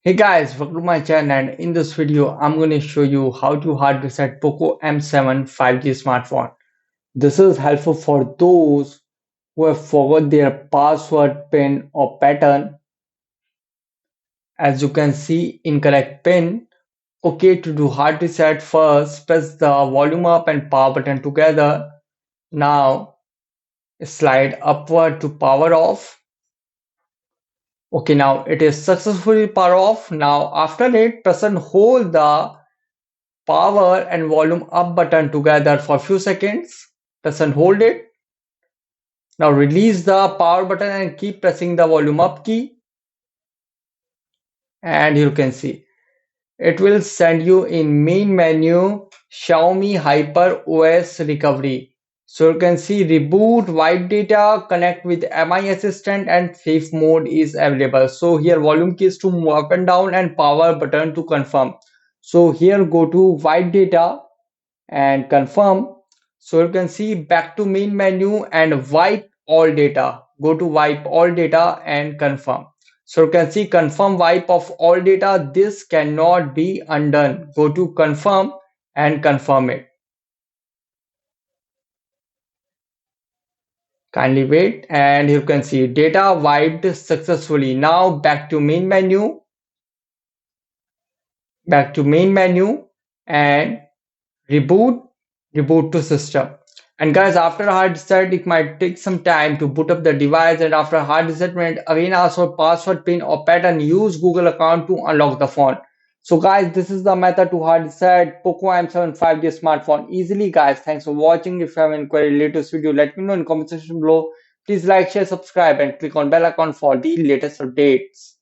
Hey guys, welcome to my channel, and in this video I'm going to show you how to hard reset Poco M7 5G smartphone. This is helpful for those who have forgot their password, pin or pattern. As you can see, incorrect pin. Okay, to do hard reset, first press the volume up and power button together. Now slide upward to power off. Okay, now it is successfully power off. Now after it, press and hold the power and volume up button together for a few seconds. Press and hold it. Now release the power button and keep pressing the volume up key. And you can see it will send you in main menu Xiaomi Hyper OS recovery. So you can see reboot, wipe data, connect with MI assistant and safe mode is available. So here volume keys to move up and down and power button to confirm. So here go to wipe data and confirm. So you can see back to main menu and wipe all data. Go to wipe all data and confirm. So you can see confirm wipe of all data. This cannot be undone. Go to confirm and confirm it. Kindly wait, and you can see data wiped successfully. Now back to main menu and reboot reboot to system. And guys, after hard reset it might take some time to boot up the device, and after hard reset again ask for password, pin or pattern. Use Google account to unlock the phone. So guys, this is the method to hard reset Poco M7 5G smartphone easily. Guys, thanks for watching. If you have any query related to this video, let me know in comment section below. Please like, share, subscribe and click on bell icon for the latest updates.